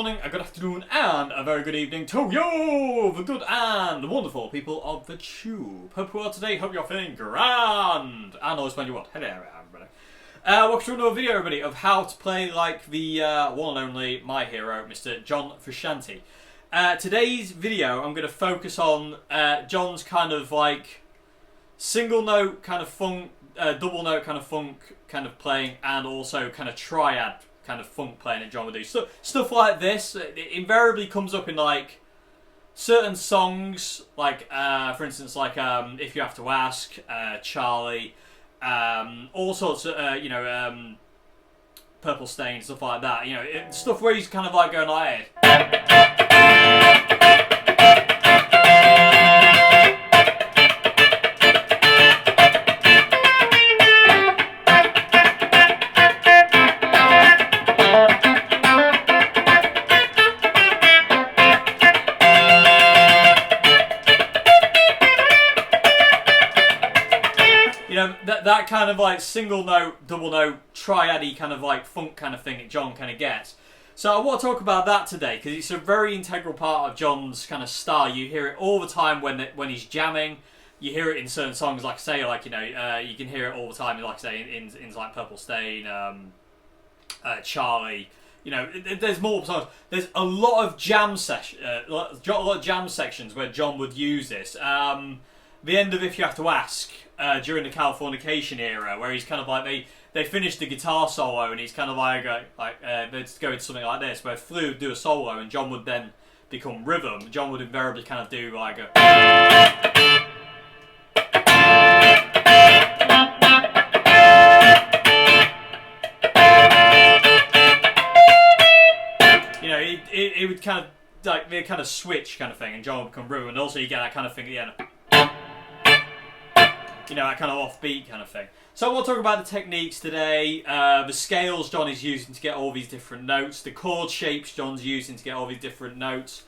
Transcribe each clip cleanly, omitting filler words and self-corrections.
morning, a good afternoon, and a very good evening to you, the good and the wonderful people of the tube. Hope you are today, hope you're feeling grand, and always when you want. Hello everybody. Welcome to another video, everybody, of how to play like the one and only my hero, Mr. John Frusciante. Today's video, I'm going to focus on John's kind of like single note kind of funk, double note kind of funk kind of playing, and also kind of triad kind of funk playing that John would do. So, stuff like this, it invariably comes up in like certain songs, like for instance, like If You Have to Ask, Charlie, all sorts of, Purple Stain, stuff like that. You know, stuff where he's kind of like going like that kind of like single note, double note, triad-y kind of like funk kind of thing that John kind of gets. So I want to talk about that today because it's a very integral part of John's kind of style. You hear it all the time when he's jamming. You hear it in certain songs, like I say, like you can hear it all the time. Like I say, in like Purple Stain, Charlie. You know, there's more songs. There's a lot of jam sections where John would use this. The end of If You Have to Ask, during the Californication era, where he's kind of like, they finish the guitar solo and he's kind of like let's go into something like this, where Flea would do a solo and John would then become rhythm. John would invariably kind of do like a... You know, it would kind of, like, they kind of switch kind of thing, and John would become rhythm, and also you get that kind of thing at the end. You know, that kind of offbeat kind of thing. So we'll talk about the techniques today, the scales John is using to get all these different notes, the chord shapes John's using to get all these different notes.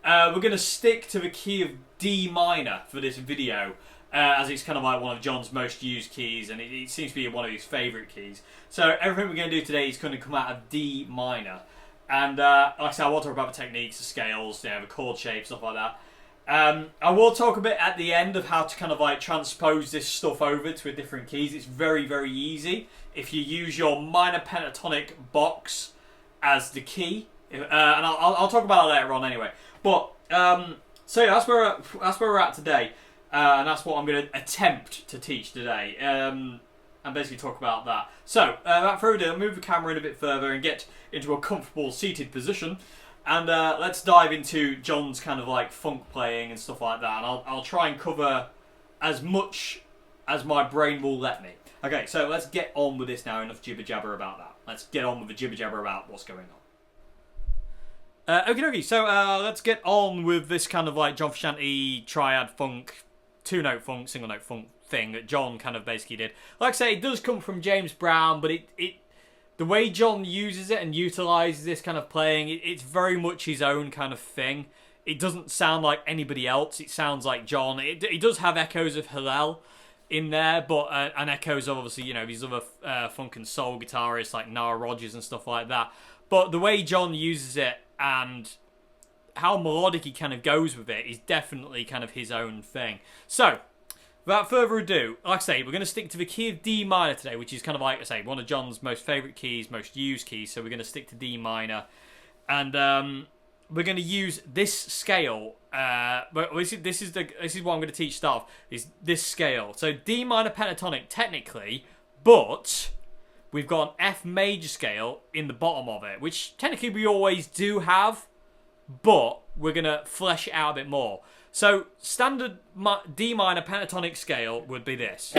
We're going to stick to the key of D minor for this video, as it's kind of like one of John's most used keys, and it seems to be one of his favourite keys. So everything we're going to do today is going to come out of D minor. And like I said, I will talk about the techniques, the scales, the chord shapes, stuff like that. I will talk a bit at the end of how to kind of like transpose this stuff over to a different keys. It's very, very easy if you use your minor pentatonic box as the key, and I'll talk about it later on anyway. But so yeah, that's where we're at today, and that's what I'm going to attempt to teach today, and basically talk about that. So without further ado, I'll move the camera in a bit further and get into a comfortable seated position. And let's dive into John's kind of like funk playing and stuff like that. And I'll try and cover as much as my brain will let me. Okay, so let's get on with this now. Enough jibber jabber about that. Let's get on with the jibber jabber about what's going on. Okay, so let's get on with this kind of like John Frusciante triad funk, two note funk, single note funk thing that John kind of basically did. Like I say, it does come from James Brown, but the way John uses it and utilises this kind of playing, it's very much his own kind of thing. It doesn't sound like anybody else. It sounds like John. It does have echoes of Hillel in there, but and echoes of, obviously, these other funk and soul guitarists like Nile Rodgers and stuff like that. But the way John uses it and how melodic he kind of goes with it is definitely kind of his own thing. So, without further ado, like I say, we're going to stick to the key of D minor today, which is kind of like I say, one of John's most favourite keys, most used keys. So we're going to stick to D minor, and we're going to use this scale. But this is what I'm going to teach staff, is this scale. So D minor pentatonic technically, but we've got an F major scale in the bottom of it, which technically we always do have, but we're going to flesh it out a bit more. So, standard D minor pentatonic scale would be this.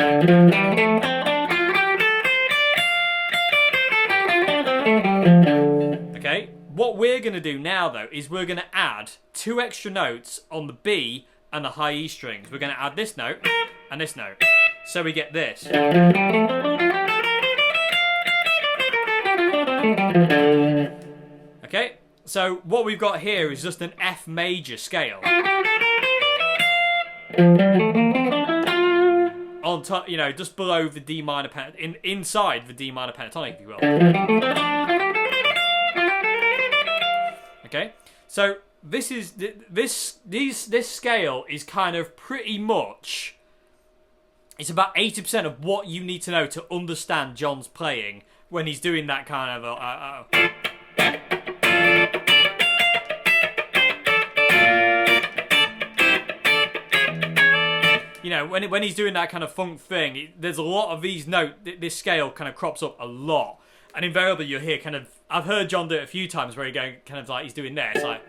Okay, what we're going to do now, though, is we're going to add two extra notes on the B and the high E strings. We're going to add this note and this note. So we get this. Okay, so what we've got here is just an F major scale. On top, just below the D minor inside the D minor pentatonic, if you will. So this scale is kind of pretty much, it's about 80% of what you need to know to understand John's playing when he's doing that kind of you know, when he's doing that kind of funk thing, there's a lot of these notes. This scale kind of crops up a lot, and invariably you'll hear kind of. I've heard John do it a few times where he going kind of like he's doing this, like.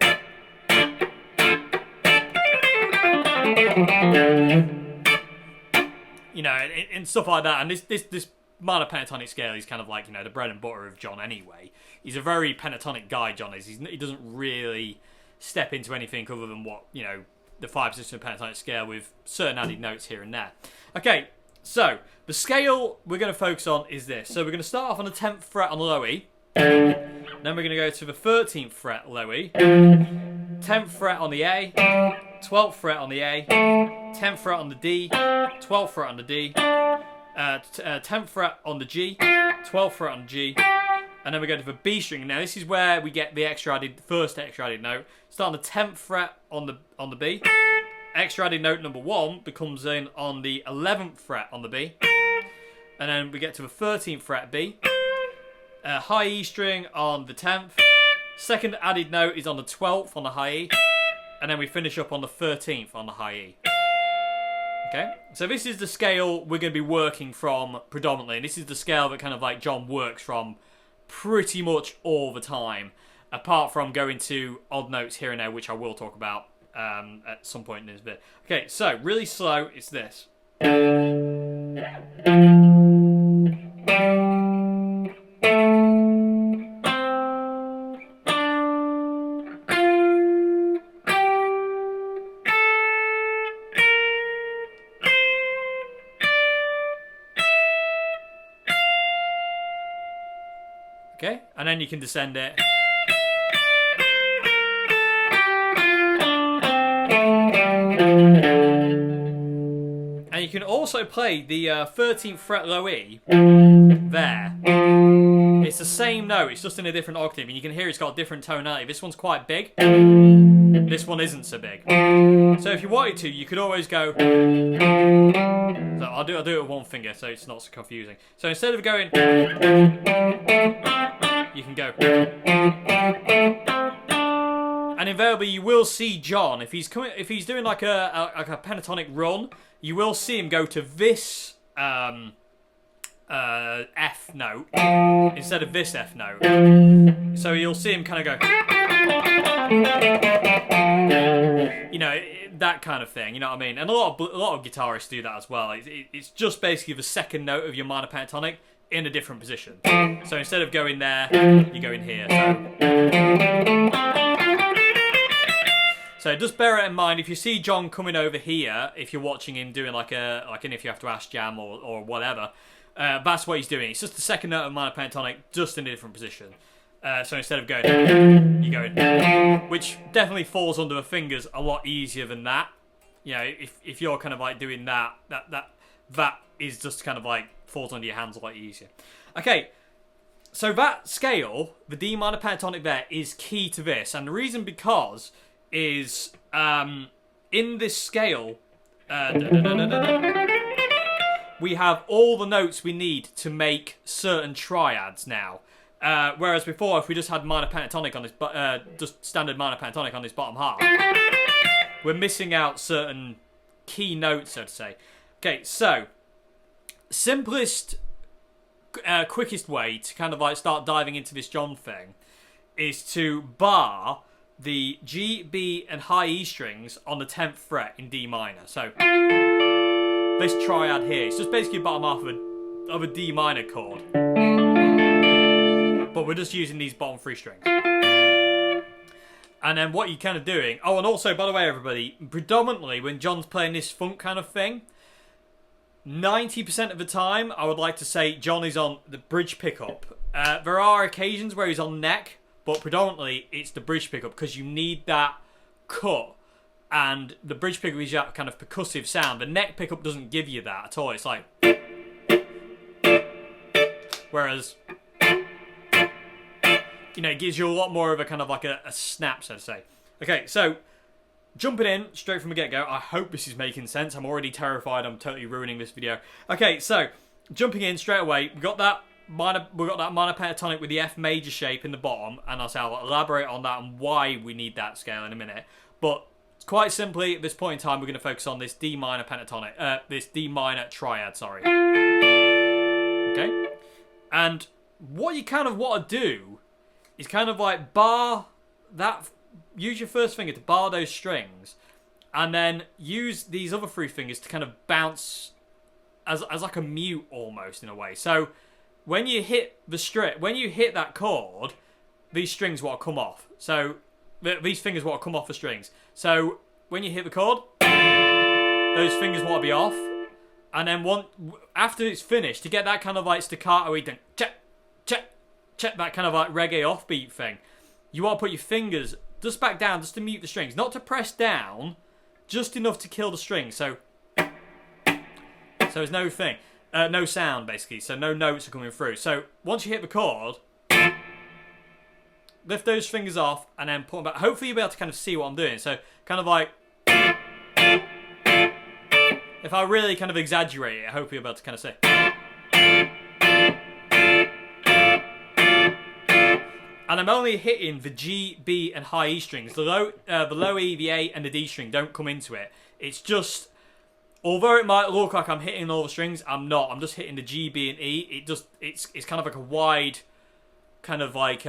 You know, and stuff like that, and this minor pentatonic scale is kind of like, you know, the bread and butter of John anyway. He's a very pentatonic guy, John is. He doesn't really step into anything other than what, you know, the 5 position pentatonic scale with certain added notes here and there. Okay, so the scale we're going to focus on is this. So we're going to start off on the 10th fret on the low E. Then we're going to go to the 13th fret low E. 10th fret on the A. 12th fret on the A. 10th fret on the D. 12th fret on the D. 10th fret on the G. 12th fret on the G. And then we go to the B string. Now this is where we get the first extra added note. Start on the 10th fret on the B. Extra added note number 1 becomes in on the 11th fret on the B. And then we get to the 13th fret B. High E string on the 10th. Second added note is on the 12th on the high E. And then we finish up on the 13th on the high E. Okay, so this is the scale we're going to be working from predominantly. And this is the scale that kind of like John works from pretty much all the time, apart from going to odd notes here and there, which I will talk about at some point in this bit. Okay, so really slow, it's this. Okay, and then you can descend it. And you can also play the 13th fret low E there. It's the same note, it's just in a different octave, and you can hear it's got a different tonality. This one's quite big. This one isn't so big. So if you wanted to, you could always go. So I'll do it with one finger, so it's not so confusing. So instead of going, you can go. And invariably, you will see John if he's doing like a pentatonic run. You will see him go to this F note instead of this F note. So you'll see him kind of go, you know, that kind of thing. You know what I mean? And a lot of guitarists do that as well. It's just basically the second note of your minor pentatonic in a different position. So instead of going there, you go in here. So just bear it in mind, if you see John coming over here, if you're watching him doing like an If You Have to Ask jam or whatever, that's what he's doing. It's just the second note of minor pentatonic, just in a different position. So instead of going, you go in, which definitely falls under the fingers a lot easier than that. You know, if you're kind of like doing that is just kind of like falls under your hands a lot easier. Okay, so that scale, the D minor pentatonic there, is key to this, and the reason because is in this scale we have all the notes we need to make certain triads now. Whereas before, if we just had minor pentatonic on this, just standard minor pentatonic on this bottom half, we're missing out certain key notes, so to say. Okay, so simplest, quickest way to kind of like start diving into this John thing is to bar the G, B, and high E strings on the 10th fret in D minor. So this triad here, it's just basically the bottom half of a D minor chord, but we're just using these bottom 3 strings. And then what you're kind of doing, oh, and also, by the way, everybody, predominantly when John's playing this funk kind of thing, 90% of the time, I would like to say John is on the bridge pickup. There are occasions where he's on neck, but predominantly it's the bridge pickup because you need that cut. And the bridge pickup is that kind of percussive sound. The neck pickup doesn't give you that at all. It's like, whereas you know, it gives you a lot more of a kind of like a snap, so to say. Okay, so jumping in straight from the get-go. I hope this is making sense. I'm already terrified. I'm totally ruining this video. Okay, so jumping in straight away, we got that minor pentatonic with the F major shape in the bottom, and I'll elaborate on that and why we need that scale in a minute. But quite simply, at this point in time, we're going to focus on this D minor pentatonic, this D minor triad. Sorry. Okay, and what you kind of want to do is kind of like bar that. Use your first finger to bar those strings, and then use these other three fingers to kind of bounce as like a mute almost in a way. So when you hit that chord, these strings will come off. So these fingers will come off the strings. So when you hit the chord, those fingers will be off, and then after it's finished, to get that kind of like staccato-y, check, that kind of like reggae offbeat thing, you want to put your fingers just back down, just to mute the strings. Not to press down, just enough to kill the strings. So there's no thing. No sound, basically. So no notes are coming through. So once you hit the chord, lift those fingers off and then put them back. Hopefully you'll be able to kind of see what I'm doing. So kind of like... If I really kind of exaggerate it, hopefully you'll be able to kind of see. And I'm only hitting the G, B, and high E strings. The low E, the A, and the D string don't come into it. It's just, although it might look like I'm hitting all the strings, I'm not. I'm just hitting the G, B, and E. It's kind of like a wide, kind of like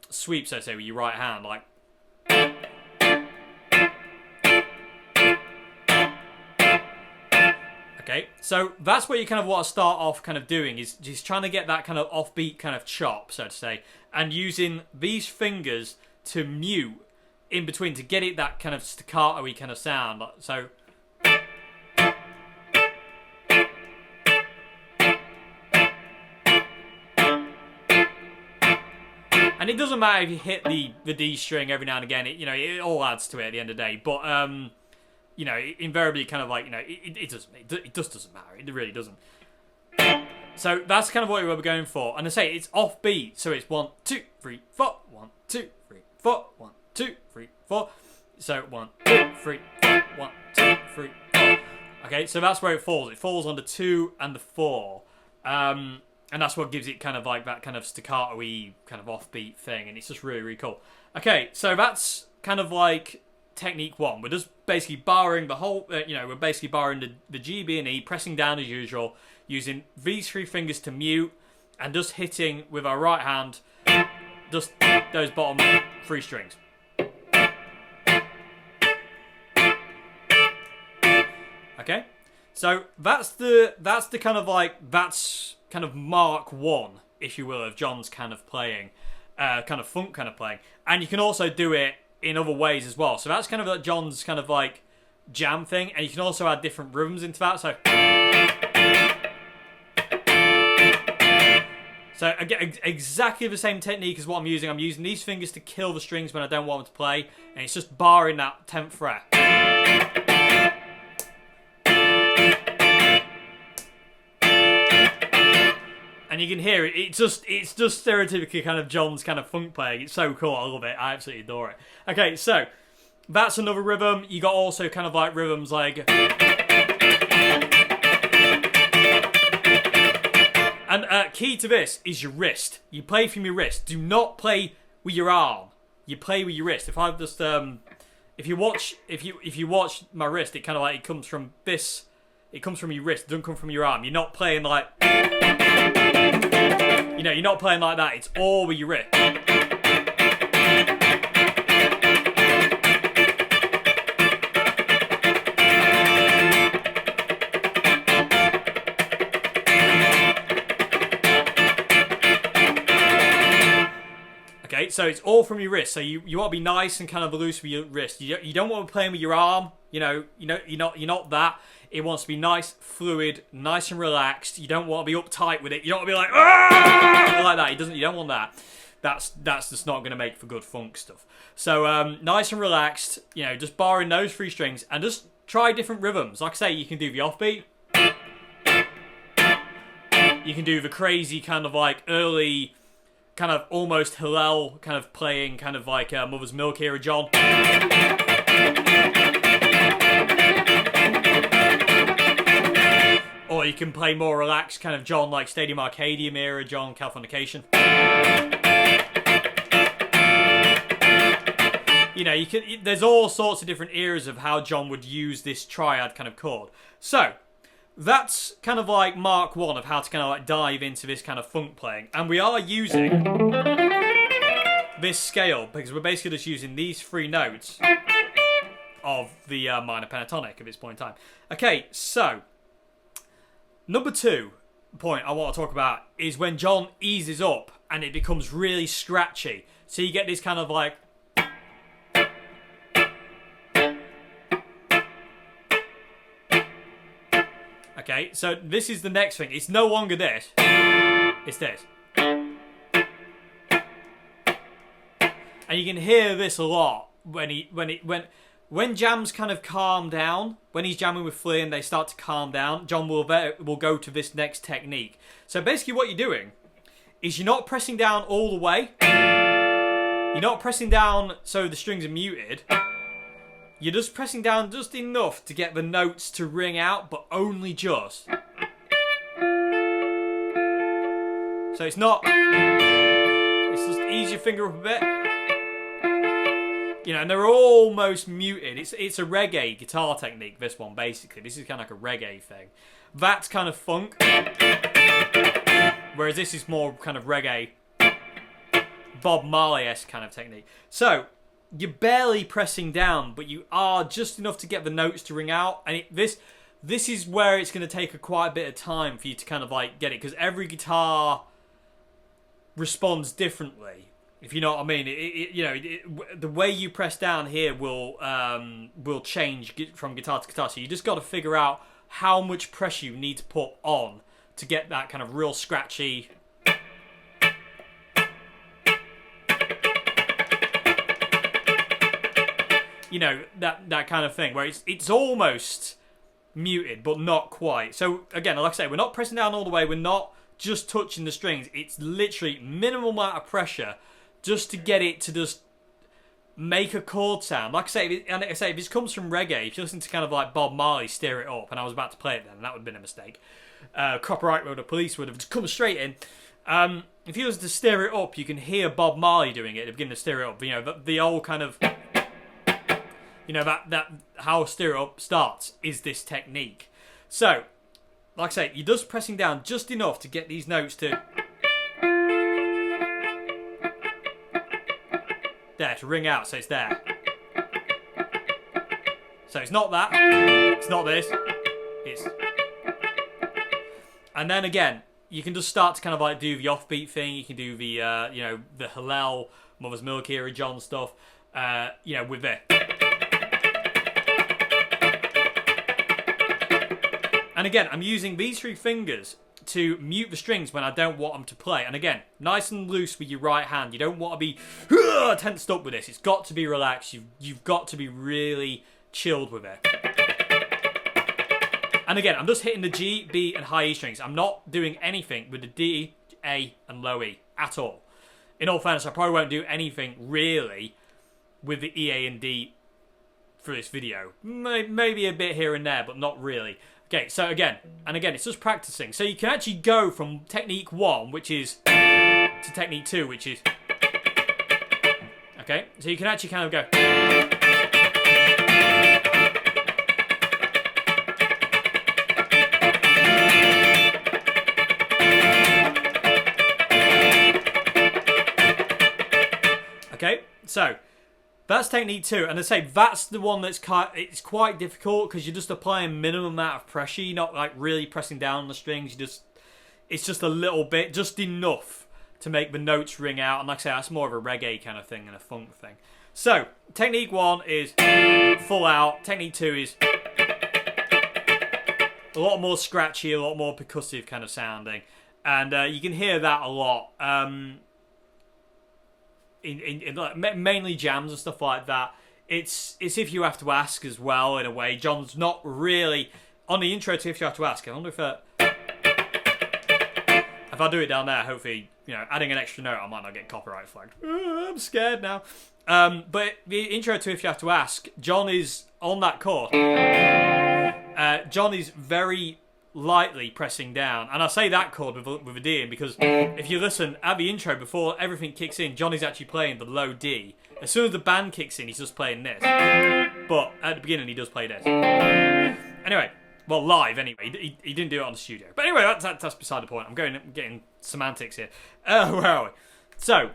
sweep, so to say, with your right hand, like. Okay, so that's what you kind of want to start off kind of doing, is just trying to get that kind of offbeat kind of chop, so to say, and using these fingers to mute in between to get it that kind of staccato-y kind of sound. So, and it doesn't matter if you hit the D string every now and again. It all adds to it at the end of the day, but you know, invariably kind of like, you know, it just doesn't matter. It really doesn't. So that's kind of what we were going for. And I say it's offbeat, so it's 1, 2, 3, 4, 1, 2, 3, 4, 1, 2, 3, 4. So 1, 2, 3, 4, 1, 2, 3, 4. Okay, so that's where it falls. It falls on the 2 and the 4. And that's what gives it kind of like that kind of staccato-y kind of offbeat thing, and it's just really, really cool. Okay, so that's kind of like technique 1. We're just basically barring the whole, we're basically barring the G, B, and E, pressing down as usual, using these 3 fingers to mute, and just hitting with our right hand, just those bottom 3 strings. Okay, so that's the kind of like, that's kind of mark 1, if you will, of John's kind of playing, kind of funk kind of playing, and you can also do it in other ways as well. So that's kind of like John's kind of like jam thing, and you can also add different rhythms into that. So again, exactly the same technique as what I'm using. I'm using these fingers to kill the strings when I don't want them to play, and it's just barring that 10th fret. And you can hear it. It's just stereotypically kind of John's kind of funk playing. It's so cool. I love it. I absolutely adore it. Okay, so that's another rhythm. You got also kind of like rhythms like. And key to this is your wrist. You play from your wrist. Do not play with your arm. You play with your wrist. If I just if you watch my wrist, it kind of like it comes from this. It comes from your wrist. It doesn't come from your arm. You're not playing like. You're not playing like that. It's all with your wrist. Okay, so it's all from your wrist. So you want to be nice and kind of loose with your wrist. You don't want to be playing with your arm. You're not that. It wants to be nice, fluid, nice and relaxed. You don't want to be uptight with it. You don't want to be like, ah! Like that. You don't want that. That's just not going to make for good funk stuff. So nice and relaxed, just barring those 3 strings, and just try different rhythms. Like I say, you can do the offbeat. You can do the crazy kind of like early kind of almost Hillel kind of playing kind of like Mother's Milk era John. Or you can play more relaxed kind of John, like Stadium Arcadium era John, Californication. You know, there's all sorts of different eras of how John would use this triad kind of chord. So, that's kind of like Mark 1 of how to kind of like dive into this kind of funk playing. And we are using this scale because we're basically just using these 3 notes of the minor pentatonic at this point in time. Okay, so number 2 point I want to talk about is when John eases up and it becomes really scratchy. So you get this kind of like... Okay, so this is the next thing. It's no longer this. It's this. And you can hear this a lot when jams kind of calm down. When he's jamming with Flea and they start to calm down, John will go to this next technique. So basically what you're doing is you're not pressing down all the way. You're not pressing down so the strings are muted. You're just pressing down just enough to get the notes to ring out, but only just. So it's not... It's just ease your finger up a bit. You know, and they're almost muted. It's a reggae guitar technique, this one, basically. This is kind of like a reggae thing. That's kind of funk. Whereas this is more kind of reggae, Bob Marley-esque kind of technique. So... You're barely pressing down, but you are just enough to get the notes to ring out. And this is where it's going to take quite a bit of time for you to kind of like get it, because every guitar responds differently. If you know what I mean, the way you press down here will change from guitar to guitar. So you just got to figure out how much pressure you need to put on to get that kind of real scratchy. You know, that kind of thing, where it's almost muted, but not quite. So, again, like I say, we're not pressing down all the way, we're not just touching the strings. It's literally minimal amount of pressure just to get it to just make a chord sound. Like I say, if this comes from reggae, if you listen to kind of like Bob Marley, Stir It Up, and I was about to play it then, and that would have been a mistake. Copyright or the police would have just come straight in. If you listen to Stir It Up, you can hear Bob Marley doing it at the beginning of Stir It Up. You know, the old kind of... You know, that how Stir It Up starts is this technique. So, like I say, you're just pressing down just enough to get these notes to... There, to ring out, so it's there. So it's not that, it's not this, it's... And then again, you can just start to kind of like do the offbeat thing, you can do the, you know, the Hillel, Mother's Milk era John stuff, you know, with this. And again, I'm using these 3 fingers to mute the strings when I don't want them to play. And again, nice and loose with your right hand. You don't want to be tensed up with this. It's got to be relaxed. You've got to be really chilled with it. And again, I'm just hitting the G, B, and high E strings. I'm not doing anything with the D, A, and low E at all. In all fairness, I probably won't do anything really with the E, A, and D for this video. Maybe a bit here and there, but not really. Okay, so again, it's just practicing. So you can actually go from technique 1, which is, to technique 2, which is... Okay, so you can actually kind of go... Okay, so... That's technique 2, and I say that's the one that's it's quite difficult because you're just applying minimum amount of pressure. You're not like really pressing down on the strings. It's just a little bit, just enough to make the notes ring out. And like I say, that's more of a reggae kind of thing than a funk thing. So technique 1 is full out. Technique 2 is a lot more scratchy, a lot more percussive kind of sounding, and you can hear that a lot. In like mainly jams and stuff like that. It's If You Have to Ask as well, in a way. John's not really on the intro to If You Have to Ask. I wonder if If I do it down there, hopefully, adding an extra note, I might not get copyright flagged. I'm scared now. But the intro to If You Have to Ask, John is on that chord. John is very lightly pressing down, and I say that chord with a D in because if you listen at the intro before everything kicks in, John is actually playing the low D. As soon as the band kicks in, he's just playing this. But at the beginning, he does play this. Anyway, well, live anyway. He didn't do it on the studio. But anyway, that's beside the point. I'm getting semantics here. Where are we? So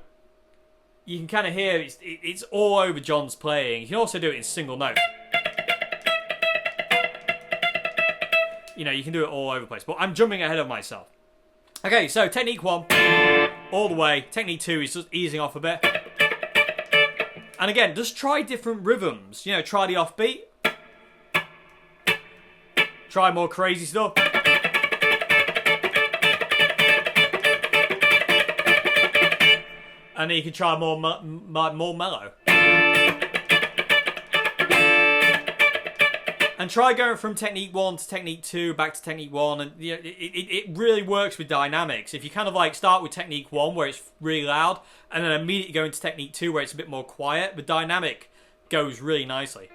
you can kind of hear it's all over John's playing. You can also do it in single note. You can do it all over the place. But I'm jumping ahead of myself. Okay, so technique 1, all the way. Technique 2 is just easing off a bit. And again, just try different rhythms. Try the offbeat. Try more crazy stuff. And then you can try more mellow. And try going from technique 1 to technique 2, back to technique 1. And it really works with dynamics. If you kind of like start with technique 1 where it's really loud, and then immediately go into technique 2 where it's a bit more quiet, the dynamic goes really nicely.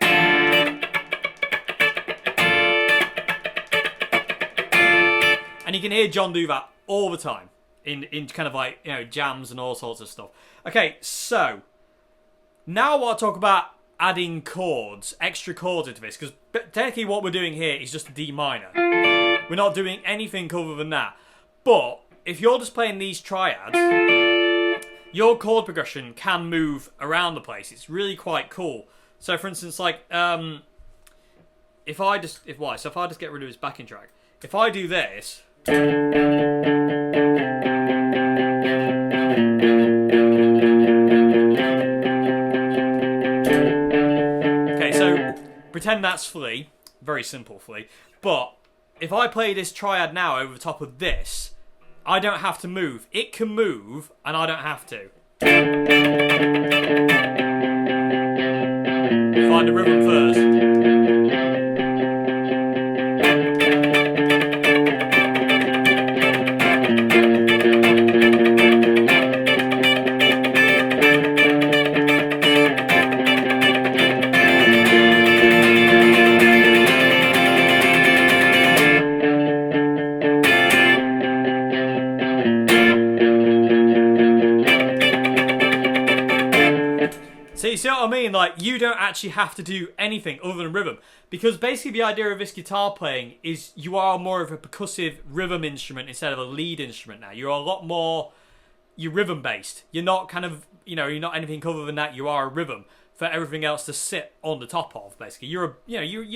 And you can hear John do that all the time in kind of like, jams and all sorts of stuff. Okay, so now I want to talk about adding chords, extra chords into this, because technically what we're doing here is just a D minor. We're not doing anything other than that. But if you're just playing these triads, your chord progression can move around the place. It's really quite cool. So for instance, like if I just get rid of this backing track, if I do this, okay, so pretend that's Flea, very simple Flea, but if I play this triad now over the top of this, I don't have to move. It can move, and I don't have to. Find the rhythm first. So you see what I mean? Like, you don't actually have to do anything other than rhythm. Because basically the idea of this guitar playing is you are more of a percussive rhythm instrument instead of a lead instrument now. You're a lot more, you're rhythm based. You're not kind of, you're not anything other than that. You are a rhythm for everything else to sit on the top of, basically. You're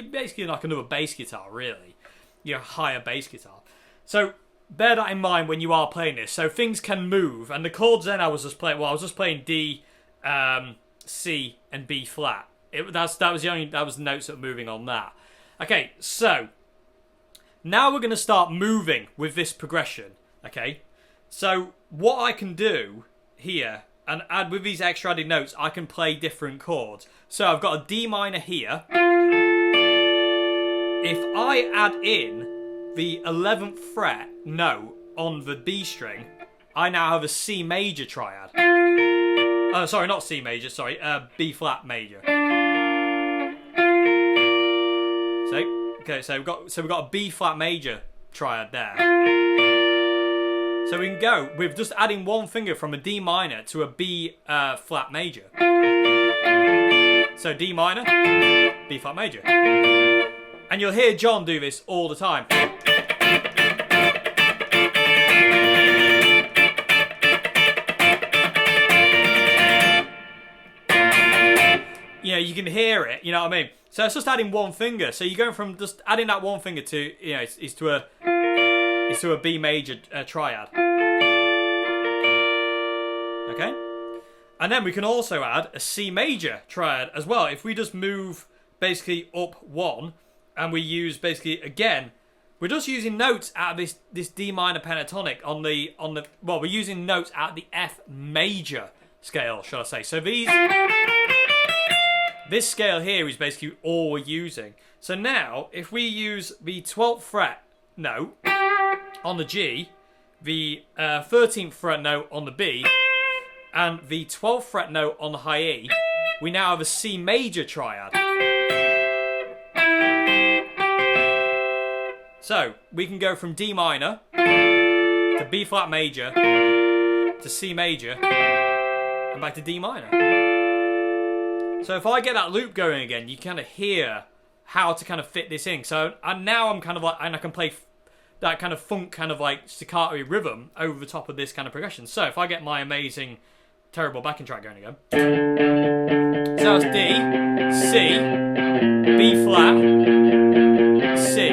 basically like another bass guitar, really. You're a higher bass guitar. So bear that in mind when you are playing this. So things can move. And the chords then I was just playing D, C and B flat. That was the notes that were moving on that. Okay, so now we're going to start moving with this progression. Okay, so what I can do here and add with these extra added notes, I can play different chords. So I've got a D minor here. If I add in the 11th fret note on the B string, I now have a C major triad. Sorry, not C major, sorry, B flat major. So we've got a B flat major triad there. So we can go with just adding one finger from a D minor to a B flat major. So D minor, B flat major. And you'll hear John do this all the time. You can hear it, you know what I mean? So it's just adding one finger. So you're going from just adding that one finger to, is to a B major triad. Okay? And then we can also add a C major triad as well. If we just move basically up one, and we use basically, again, we're just using notes out of this D minor pentatonic on the we're using notes out of the F major scale, shall I say. So this scale here is basically all we're using. So now, if we use the 12th fret note on the G, the 13th fret note on the B and the 12th fret note on the high E, we now have a C major triad. So we can go from D minor to B flat major to C major and back to D minor. So if I get that loop going again, you kind of hear how to kind of fit this in. So now I'm kind of like, and I can play that kind of funk, kind of like staccato rhythm over the top of this kind of progression. So if I get my amazing, terrible backing track going again. So that's D, C, B flat, C,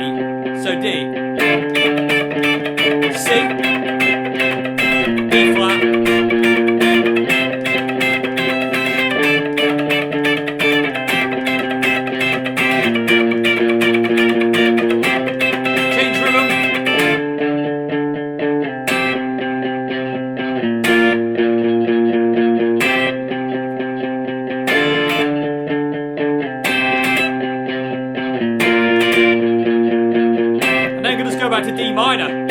so D, C, B flat, change rhythm. Go back to D minor. And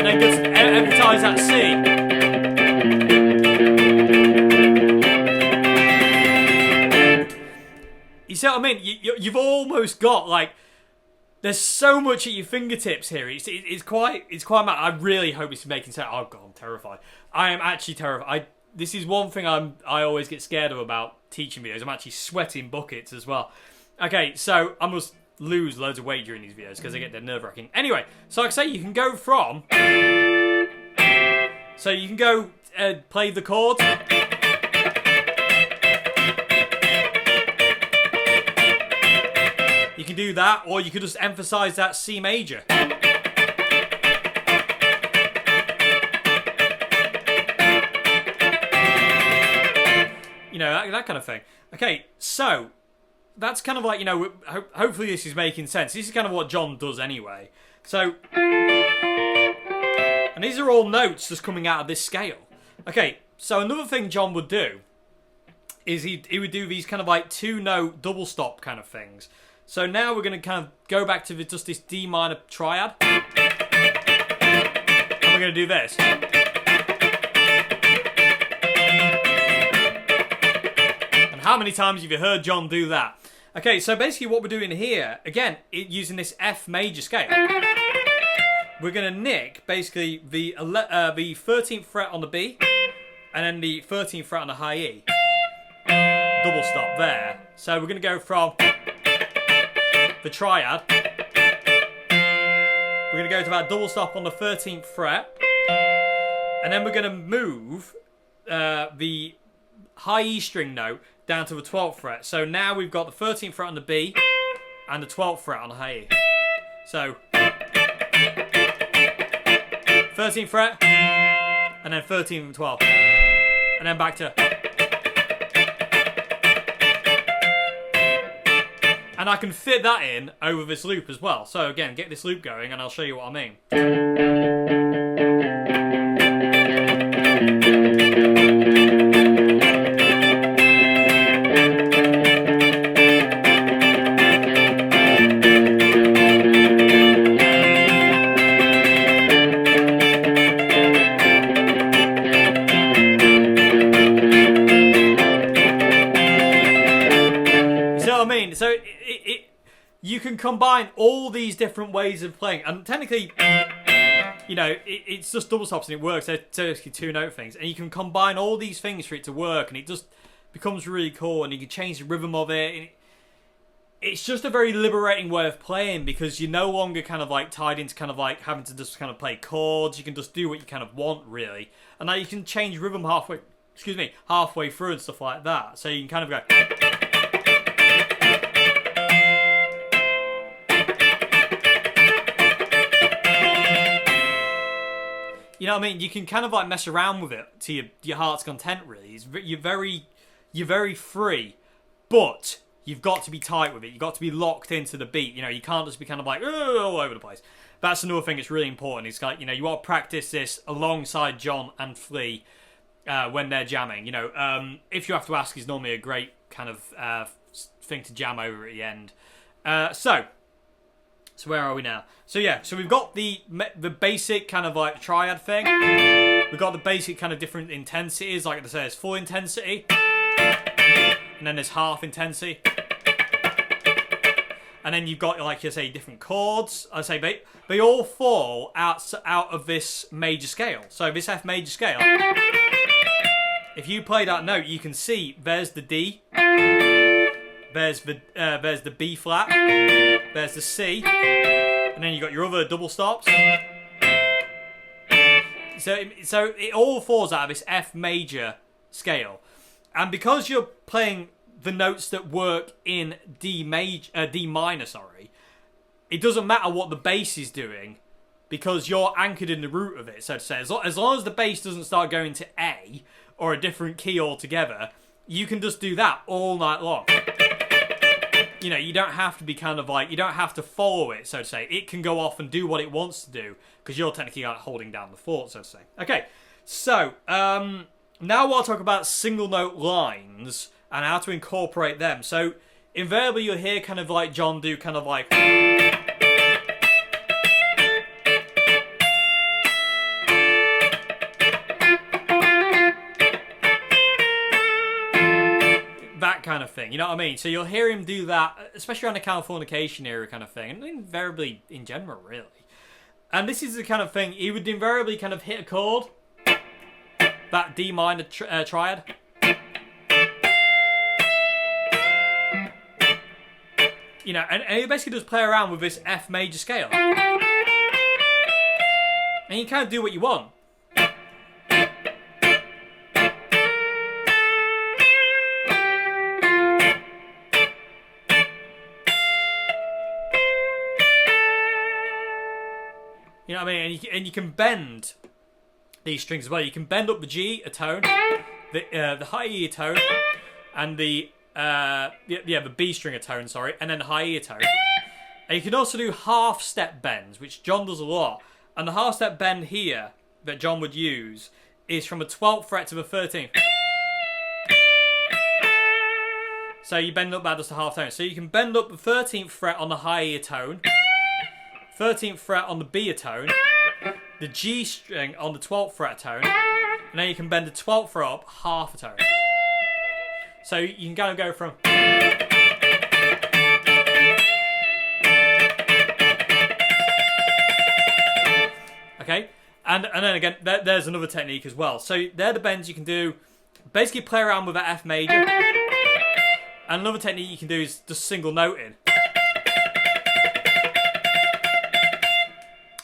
then just emphasize that C. You see what I mean? You've almost got like, there's so much at your fingertips here. It's quite mad. I really hope it's making sense. Oh god, I'm terrified. I am actually terrified. This is one thing I always get scared of about teaching videos. I'm actually sweating buckets as well. Okay, so I must lose loads of weight during these videos because I get they're nerve-wracking. Anyway, so like I say, you can go from... So you can go play the chords. You can do that, or you could just emphasize that C major. You know, that kind of thing. Okay, so that's kind of like, you know, hopefully this is making sense. This is kind of what John does anyway. So, and these are all notes just coming out of this scale. Okay, so another thing John would do is he would do these kind of like 2-note double stop kind of things. So now we're going to kind of go back to just this D minor triad. And we're going to do this. How many times have you heard John do that? Okay, so basically what we're doing here, again, using this F major scale, we're going to nick basically the 13th fret on the B and then the 13th fret on the high E. Double stop there. So we're going to go from the triad. We're going to go to that double stop on the 13th fret. And then we're going to move the high E string note down to the 12th fret. So now we've got the 13th fret on the B and the 12th fret on the high E. So 13th fret and then 13th and 12th. And then back to... And I can fit that in over this loop as well. So again, get this loop going and I'll show you what I mean. So you can combine all these different ways of playing, and technically, you know, it's just double stops and it works. They're basically 2-note things, and you can combine all these things for it to work, and it just becomes really cool. And you can change the rhythm of it. And it's just a very liberating way of playing because you're no longer kind of like tied into kind of like having to just kind of play chords. You can just do what you kind of want, really, and now you can change rhythm halfway through and stuff like that. So you can kind of go. You know what I mean? You can kind of like mess around with it to your heart's content, really. You're very free, but you've got to be tight with it. You've got to be locked into the beat. You know, you can't just be kind of like all over the place. That's another thing that's really important. It's like, you know, you want to practice this alongside John and Flea when they're jamming. You know, If You Have to Ask is normally a great kind of thing to jam over at the end. So where are we now? So yeah, so we've got the basic kind of like triad thing. We've got the basic kind of different intensities. Like I say, there's full intensity, and then there's half intensity. And then you've got, like you say, different chords. I say they all fall out of this major scale. So this F major scale, if you play that note, you can see there's the D, there's the B flat, there's the C, and then you got your other double stops. So it all falls out of this F major scale, and because you're playing the notes that work in D minor, it doesn't matter what the bass is doing, because you're anchored in the root of it, so to say. As long as the bass doesn't start going to A or a different key altogether, you can just do that all night long. You know, you don't have to be kind of like, you don't have to follow it, so to say. It can go off and do what it wants to do, because you're technically like holding down the fort, so to say. Okay, so now we'll talk about single note lines and how to incorporate them. So invariably you'll hear kind of like John do kind of like that kind of thing, you know what I mean? So you'll hear him do that, especially on the Californication era kind of thing, and invariably in general, really. And this is the kind of thing, he would invariably kind of hit a chord, that D minor triad, you know, and he basically just play around with this F major scale. And you kind of do what you want. You know what I mean? And you can bend these strings as well. You can bend up the G a tone, the high E a tone, and the B string a tone, sorry, and then the high E a tone. And you can also do half step bends, which John does a lot. And the half step bend here that John would use is from a 12th fret to the 13th. So you bend up that just a half tone. So you can bend up the 13th fret on the high E tone, 13th fret on the B tone, the G string on the 12th fret tone, and then you can bend the 12th fret up half a tone. So you can kind of go from okay, and then again, there's another technique as well. So they're the bends you can do. Basically, play around with that F major. And another technique you can do is just single noting.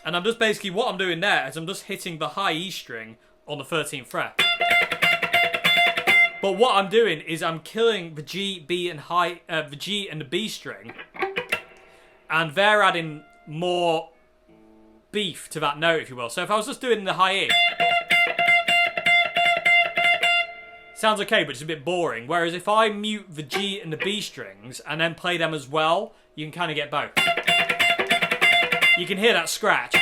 And I'm just basically, what I'm doing there is I'm just hitting the high E string on the 13th fret. But what I'm doing is I'm killing the G, B, and the G and the B string, and they're adding more beef to that note, if you will. So if I was just doing the high E, sounds okay, but it's a bit boring. Whereas if I mute the G and the B strings and then play them as well, you can kind of get both. You can hear that scratch.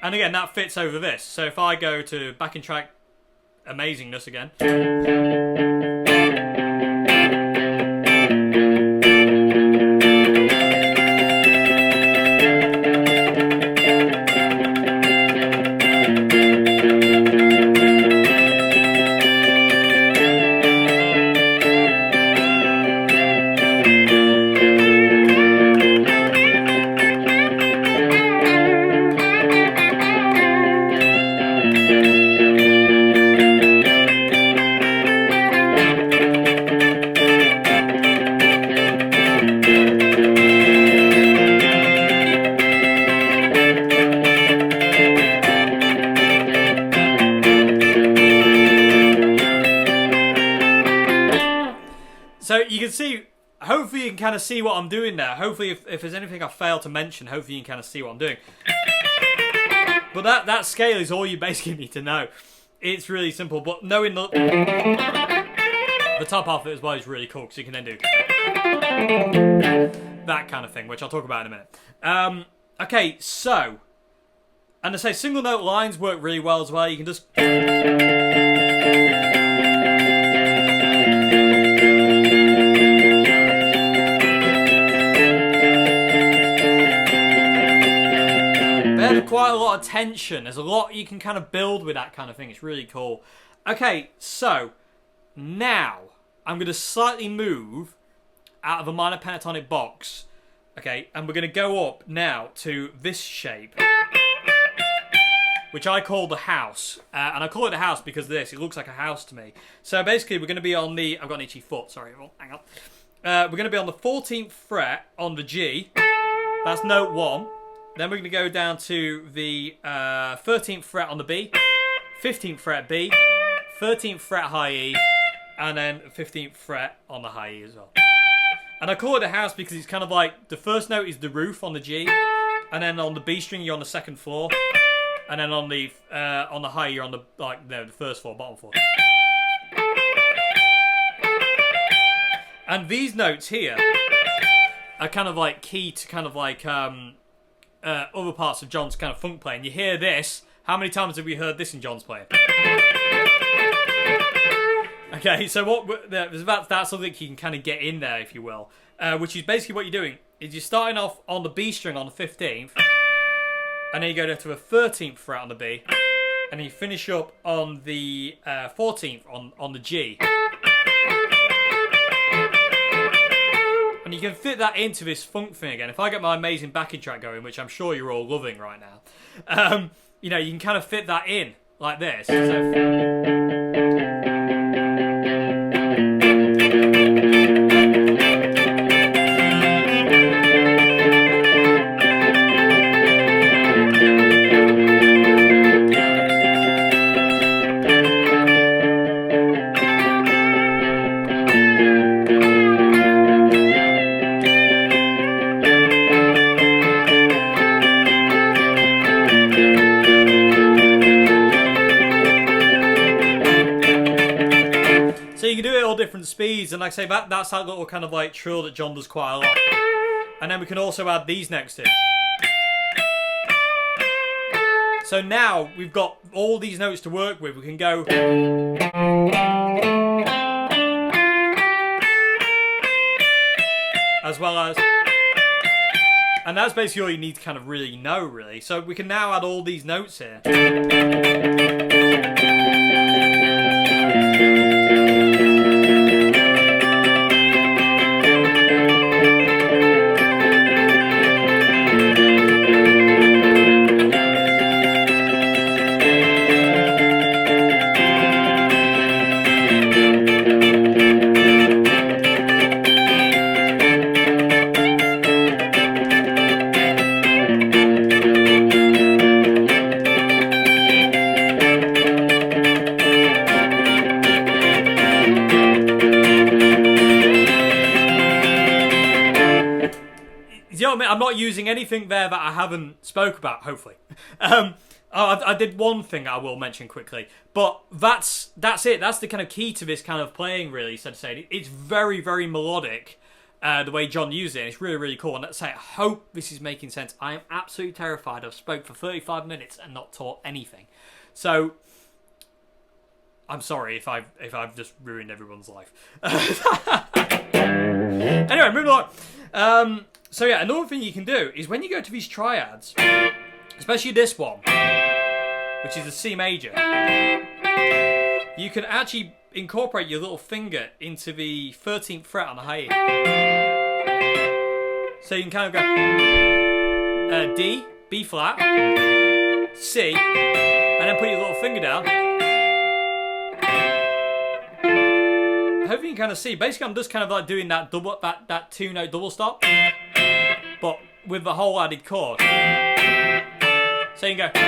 And again, that fits over this. So if I go to backing track amazingness again. So you can see, hopefully you can kind of see what I'm doing there. Hopefully if there's anything I failed to mention, hopefully you can kind of see what I'm doing. But that scale is all you basically need to know. It's really simple, but knowing the top half of it as well is really cool, because you can then do that kind of thing, which I'll talk about in a minute. Okay, so And I say single note lines work really well as well. You can just... Quite a lot of tension. There's a lot you can kind of build with that kind of thing. It's really cool. Okay, so now I'm going to slightly move out of a minor pentatonic box. Okay, and we're going to go up now to this shape, which I call the house. And I call it a house because of this. It looks like a house to me. So basically, we're going to be on the... I've got an itchy foot. Sorry. Oh, hang on. We're going to be on the 14th fret on the G. That's note 1. Then we're going to go down to the 13th fret on the B, 15th fret B, 13th fret high E, and then 15th fret on the high E as well. And I call it a house because it's kind of like the first note is the roof on the G, and then on the B string you're on the second floor, and then on the high you're on the first floor, bottom floor. And these notes here are kind of like key to kind of like other parts of John's kind of funk playing. You hear this. How many times have we heard this in John's playing? Okay, so that's something you can kind of get in there, if you will. Which is basically what you're doing. Is you're starting off on the B string on the 15th, and then you go down to a 13th fret on the B, and then you finish up on the 14th on the G. And you can fit that into this funk thing again. If I get my amazing backing track going, which I'm sure you're all loving right now, you know, you can kind of fit that in like this. Different speeds, and like I say, that's that little kind of like trill that John does quite a lot. And then we can also add these next to it. So now we've got all these notes to work with. We can go as well as, and that's basically all you need to kind of really know, really. So we can now add all these notes here. I'm not using anything there that I haven't spoke about, hopefully. I did one thing I will mention quickly, but that's it. That's the kind of key to this kind of playing, really, so to say. It's very, very melodic, the way John used it. It's really, really cool. And let's say, I hope this is making sense. I am absolutely terrified. I've spoke for 35 minutes and not taught anything. So, I'm sorry if I've just ruined everyone's life. Anyway, moving on. So yeah, another thing you can do is when you go to these triads, especially this one, which is the C major, you can actually incorporate your little finger into the 13th fret on the high E. So you can kind of go D, B flat, C, and then put your little finger down. Hopefully you can kind of see. Basically, I'm just kind of like doing that double, that 2-note double stop, but with the whole added chord. So you can go.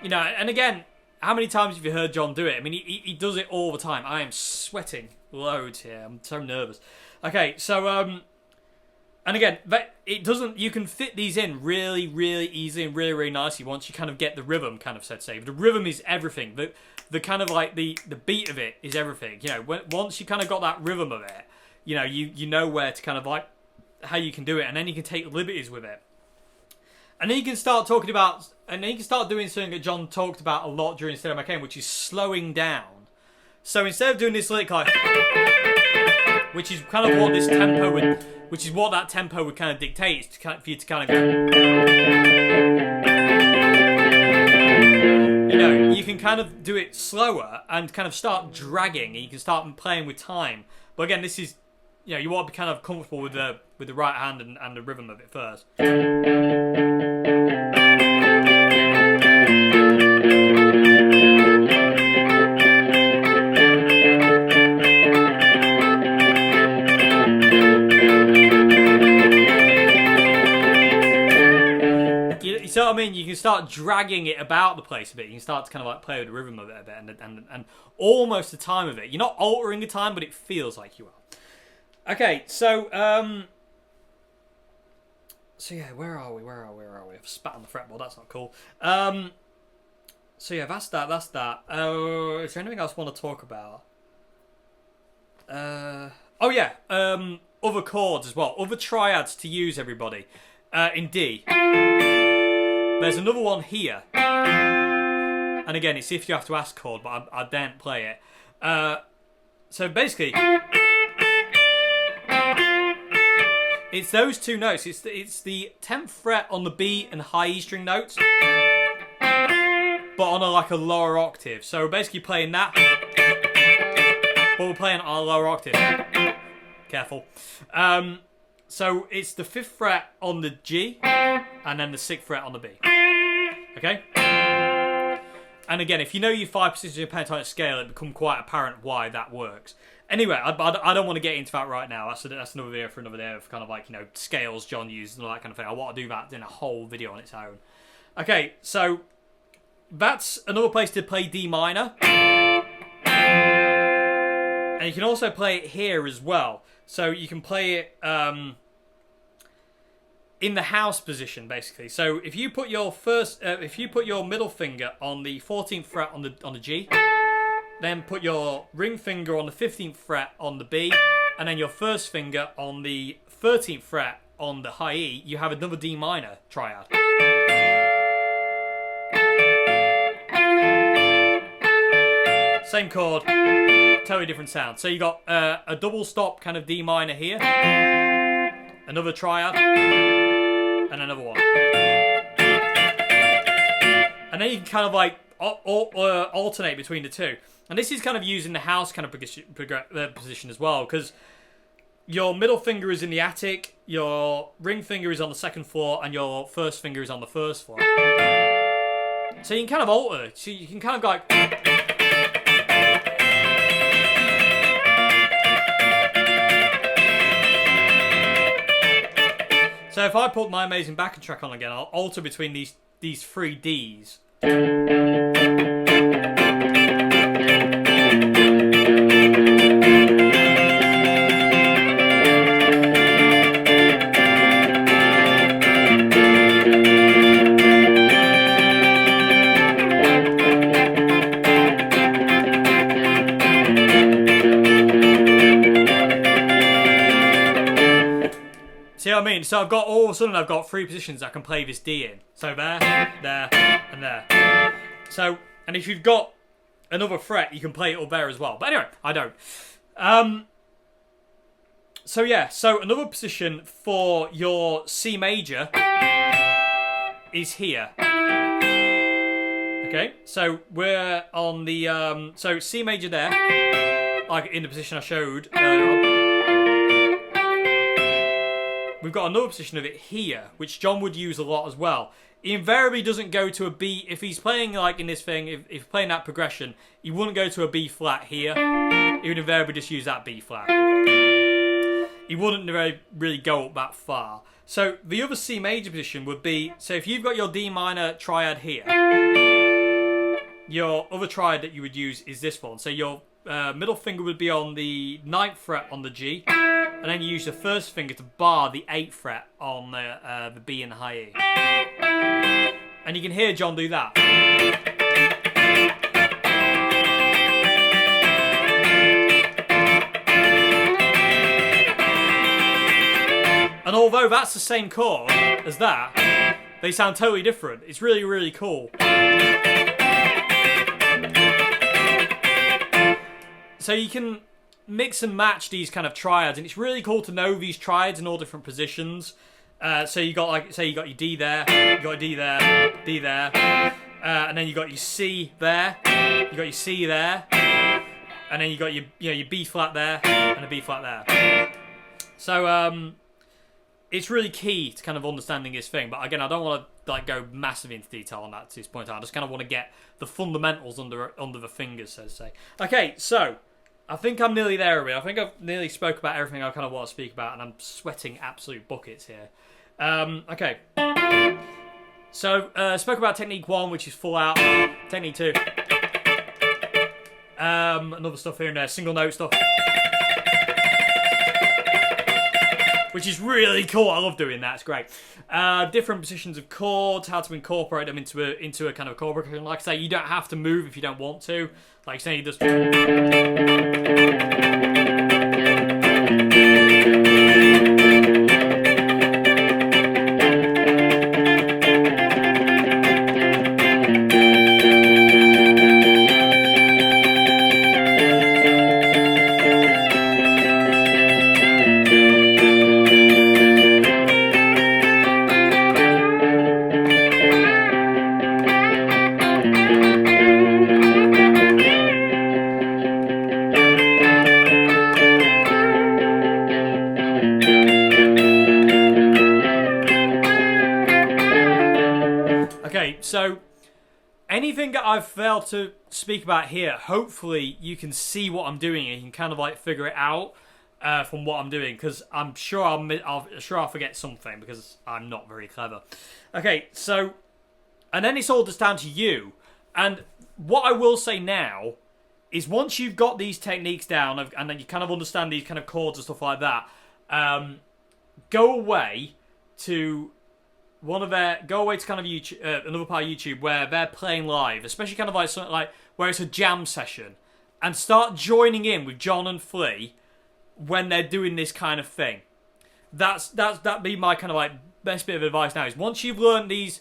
You know, and again, how many times have you heard John do it? I mean, he does it all the time. I am sweating loads here. I'm so nervous. Okay, so and again, it doesn't. You can fit these in really, really easily and really, really nicely once you kind of get the rhythm, kind of said. The rhythm is everything. The kind of like the beat of it is everything. You know, once you kind of got that rhythm of it, you know, you know where to kind of like how you can do it, and then you can take liberties with it. And then you can start talking about, and then you can start doing something that John talked about a lot during Stereo Mechanic, which is slowing down. So instead of doing this lick like, which is kind of what this tempo would, which is what that tempo would kind of dictate, is to kind of, for you to kind of go, you know, you can kind of do it slower and kind of start dragging, and you can start playing with time. But again, this is, you know, you want to be kind of comfortable with the right hand and the rhythm of it first. You see what I mean? You can start dragging it about the place a bit. You can start to kind of like play with the rhythm of it a bit and almost the time of it. You're not altering the time, but it feels like you are. Okay, so yeah, where are we? I've spat on the fretboard, that's not cool. So yeah, that's that. Is there anything else I want to talk about? Oh yeah, other chords as well. Other triads to use, everybody. In D. There's another one here. And again, it's if you have to ask chord, but I daren't play it. So basically, it's those two notes. It's the 10th fret on the B and high E string notes, but on like a lower octave. So we're basically playing that, but we're playing on a lower octave. Careful. So it's the 5th fret on the G, and then the 6th fret on the B. Okay? And again, if you know your 5 positions of pentatonic scale, it becomes quite apparent why that works. Anyway, I don't want to get into that right now. That's another video for another day of kind of like, you know, scales John used and all that kind of thing. I want to do that in a whole video on its own. Okay, so that's another place to play D minor. And you can also play it here as well. So you can play it in the house position, basically. So if you put your middle finger on the 14th fret on the G, then put your ring finger on the 15th fret on the B, and then your first finger on the 13th fret on the high E, you have another D minor triad. Same chord, totally different sound. So you got a double stop kind of D minor here, another triad, and another one. And then you can kind of like alternate between the two. And this is kind of using the house kind of position as well, because your middle finger is in the attic, your ring finger is on the 2nd floor, and your first finger is on the 1st floor. So you can kind of alter. So you can kind of go like... So if I put My Amazing Backing Track on again, I'll alter between these 3 Ds. See what I mean? So all of a sudden I've got 3 positions I can play this D in. So there, and there. So, and if you've got another fret, you can play it up there as well. But anyway, I don't. So yeah, so another position for your C major is here. Okay, so we're on the, so C major there, like in the position I showed earlier on. We've got another position of it here, which John would use a lot as well. He invariably doesn't go to a B. If he's playing like in this thing, if he's playing that progression, he wouldn't go to a B flat here. He would invariably just use that B flat. He wouldn't really go up that far. So the other C major position would be, so if you've got your D minor triad here, your other triad that you would use is this one. So your middle finger would be on the 9th fret on the G, and then you use the first finger to bar the 8th fret on the B and the high E. And you can hear John do that. And although that's the same chord as that, they sound totally different. It's really, really cool. So you can mix and match these kind of triads, and it's really cool to know these triads in all different positions. So you got, like, say you got your D there, you got a D there, D there, and then you got your C there, you got your C there, and then you got your your B flat there and a B flat there. So it's really key to kind of understanding this thing. But again, I don't want to like go massively into detail on that to this point. I just kind of want to get the fundamentals under the fingers, so to say. Okay, so I think I'm nearly there a bit. I think I've nearly spoke about everything I kind of want to speak about, and I'm sweating absolute buckets here. Okay. So, spoke about technique 1, which is full out. Technique 2. Another stuff here and there. Single note stuff. Which is really cool. I love doing that. It's great. Different positions of chords, how to incorporate them into a kind of chord progression. Like I say, you don't have to move if you don't want to. Like say you just... So, anything that I've failed to speak about here, hopefully you can see what I'm doing and you can kind of like figure it out from what I'm doing, because I'm sure I'll forget something because I'm not very clever. Okay, so, and then it's all just down to you. And what I will say now is once you've got these techniques down and then you kind of understand these kind of chords and stuff like that, go away to kind of YouTube, another part of YouTube where they're playing live, especially kind of like something like where it's a jam session, and start joining in with John and Flea when they're doing this kind of thing. That'd be my kind of like best bit of advice now, is once you've learned these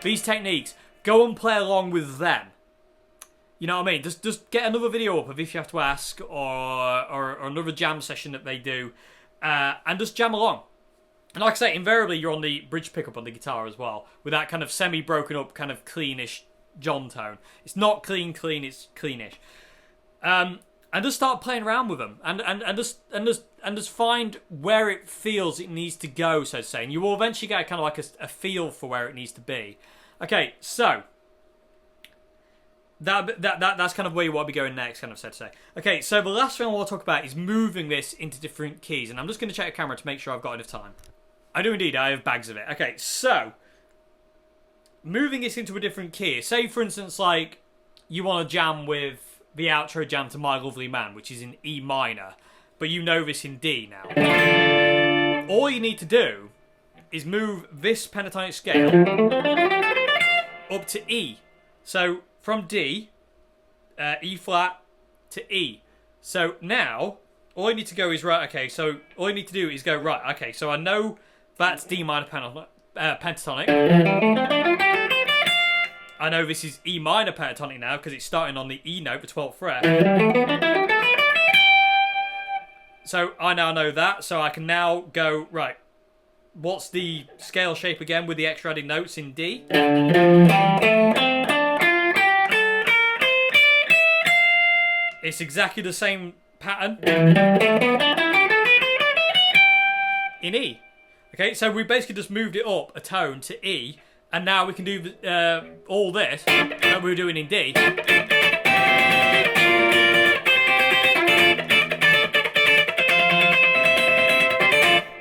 techniques, go and play along with them. You know what I mean? Just get another video up of If You Have to Ask or another jam session that they do, and just jam along. And like I say, invariably you're on the bridge pickup on the guitar as well, with that kind of semi-broken up, kind of cleanish John tone. It's not clean, it's cleanish. And just start playing around with them, and just find where it feels it needs to go, so to say. And you will eventually get kind of like a feel for where it needs to be. Okay, so that's kind of where you want to be going next, kind of, so to say. Okay, so the last thing I want to talk about is moving this into different keys, and I'm just going to check the camera to make sure I've got enough time. I do indeed, I have bags of it. Okay, so moving this into a different key. Say, for instance, like you want to jam with the outro jam to My Lovely Man, which is in E minor, but you know this in D now. All you need to do is move this pentatonic scale up to E. So from D, E flat to E. So now, all you need to go is, right, okay, so all you need to do is go, right, okay, so I know that's D minor pentatonic. I know this is E minor pentatonic now because it's starting on the E note, the 12th fret. So I now know that, so I can now go, right, what's the scale shape again with the extra added notes in D? It's exactly the same pattern in E. Okay, so we basically just moved it up a tone to E, and now we can do all this that we were doing in D.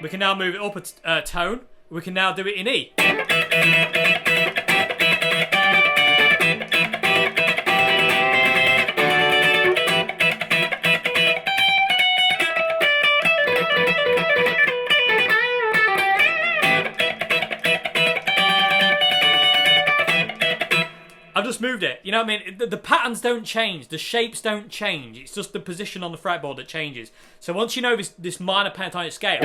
We can now move it up a tone. We can now do it in E. just moved it. You know what I mean? The patterns don't change. The shapes don't change. It's just the position on the fretboard that changes. So once you know this minor pentatonic scale,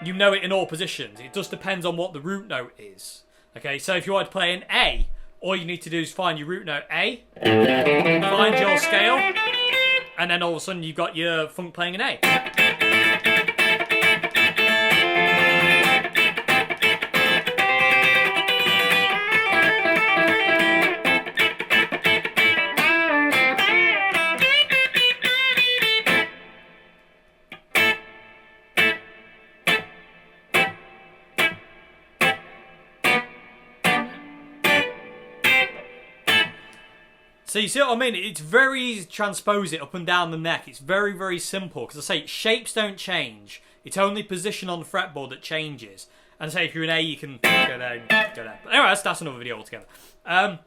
you know it in all positions. It just depends on what the root note is. Okay, so if you want to play an A, all you need to do is find your root note A, find your scale, and then all of a sudden you've got your funk playing an A. So you see what I mean? It's very easy to transpose it up and down the neck. It's very, very simple. Because I say, shapes don't change. It's only position on the fretboard that changes. And say if you're an A, you can go there, go there. But anyway, that's another video altogether. But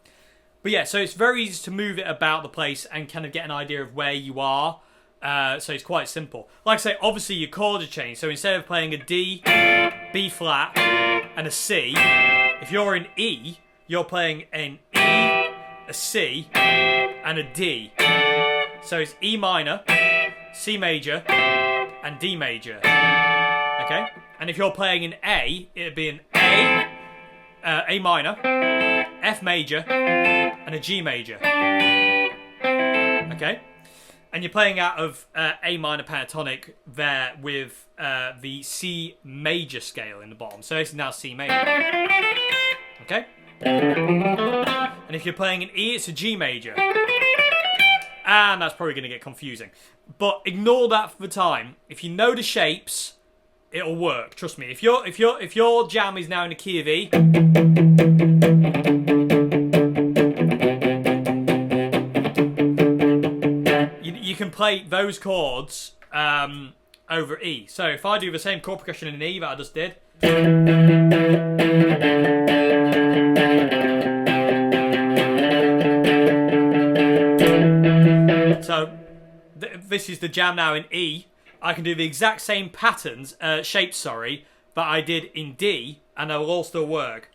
yeah, so it's very easy to move it about the place and kind of get an idea of where you are. So it's quite simple. Like I say, obviously your chords are changed. So instead of playing a D, B flat, and a C, if you're in E, you're playing an E, a C, and a D. So it's E minor, C major, and D major. Okay? And if you're playing an A, it'd be an A minor, F major, and a G major. Okay? And you're playing out of A minor pentatonic there with the C major scale in the bottom. So this is now C major. Okay? And if you're playing an E, it's a G major. And that's probably going to get confusing. But ignore that for the time. If you know the shapes, it'll work. Trust me. If your jam is now in the key of E, you can play those chords over E. So if I do the same chord progression in E that I just did. So this is the jam now in E. I can do the exact same patterns, shapes, sorry, that I did in D, and they will all still work.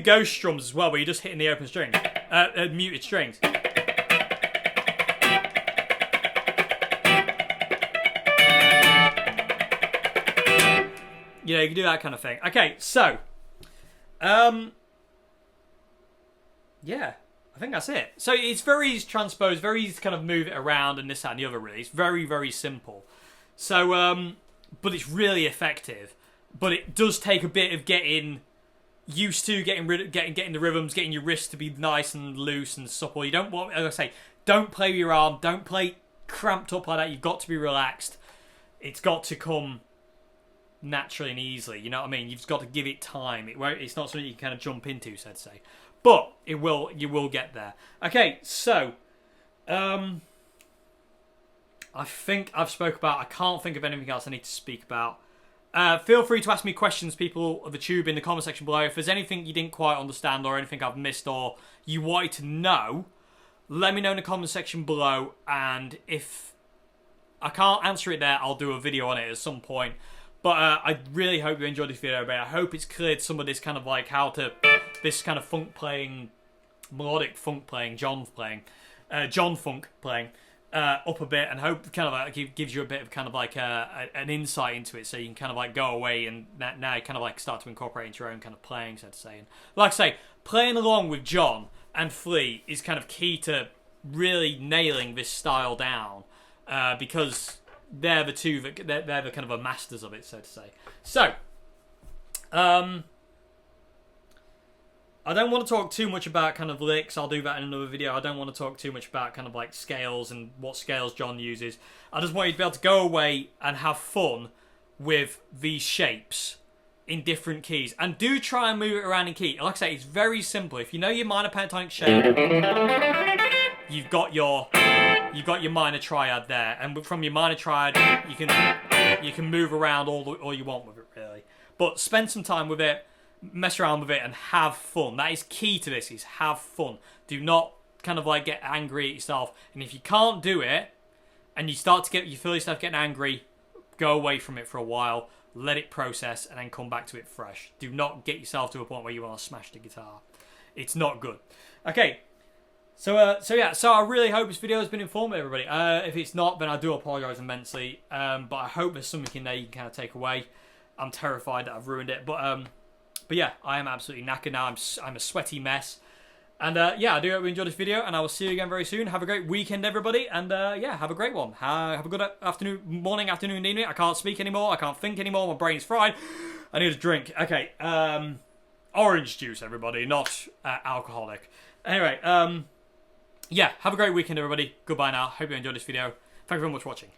Ghost strums as well, where you're just hitting the open strings, muted strings. You know, you can do that kind of thing. Okay, so, yeah, I think that's it. So it's very easy to transpose, very easy to kind of move it around and this, that, and the other. Really, it's very, very simple. So, but it's really effective. But it does take a bit of getting used to getting the rhythms, getting your wrists to be nice and loose and supple. You don't want, as I say, don't play with your arm, don't play cramped up like that. You've got to be relaxed. It's got to come naturally and easily. You know what I mean? You've just got to give it time. It's not something you can kind of jump into, so to say. But it will. You will get there. Okay, so I think I've spoke about. I can't think of anything else I need to speak about. Feel free to ask me questions, people of the tube, in the comment section below. If there's anything you didn't quite understand or anything I've missed or you wanted to know, let me know in the comment section below. And if I can't answer it there, I'll do a video on it at some point. But I really hope you enjoyed this video, but I hope it's cleared some of this kind of like this kind of funk playing, melodic funk playing, John funk playing. Up a bit, and hope kind of like gives you a bit of kind of like an insight into it, so you can kind of like go away and now you kind of like start to incorporate into your own kind of playing, so to say. And like I say, playing along with John and Flea is kind of key to really nailing this style down, because they're the two that they're the kind of a masters of it, so to say. So, I don't want to talk too much about kind of licks. I'll do that in another video. I don't want to talk too much about kind of like scales and what scales John uses. I just want you to be able to go away and have fun with these shapes in different keys. And do try and move it around in key. Like I say, it's very simple. If you know your minor pentatonic shape, you've got your minor triad there. And from your minor triad, you can move around all you want with it, really. But spend some time with it. Mess around with it and have fun. That is key to this, is have fun. Do not kind of like get angry at yourself. And if you can't do it and you feel yourself getting angry, go away from it for a while, let it process, and then come back to it fresh. Do not get yourself to a point where you want to smash the guitar. It's not good. Okay, so I really hope this video has been informative, everybody. If it's not, then I do apologise immensely. But I hope there's something in there you can kind of take away. I'm terrified that I've ruined it, but yeah, I am absolutely knackered now. I'm a sweaty mess. And yeah, I do hope you enjoyed this video, and I will see you again very soon. Have a great weekend, everybody, and yeah, have a great one. Have a good morning, afternoon, evening. I can't speak anymore. I can't think anymore. My brain's fried. I need a drink. Okay, orange juice, everybody, not alcoholic. Anyway, yeah, have a great weekend, everybody. Goodbye now. Hope you enjoyed this video. Thank you very much for watching.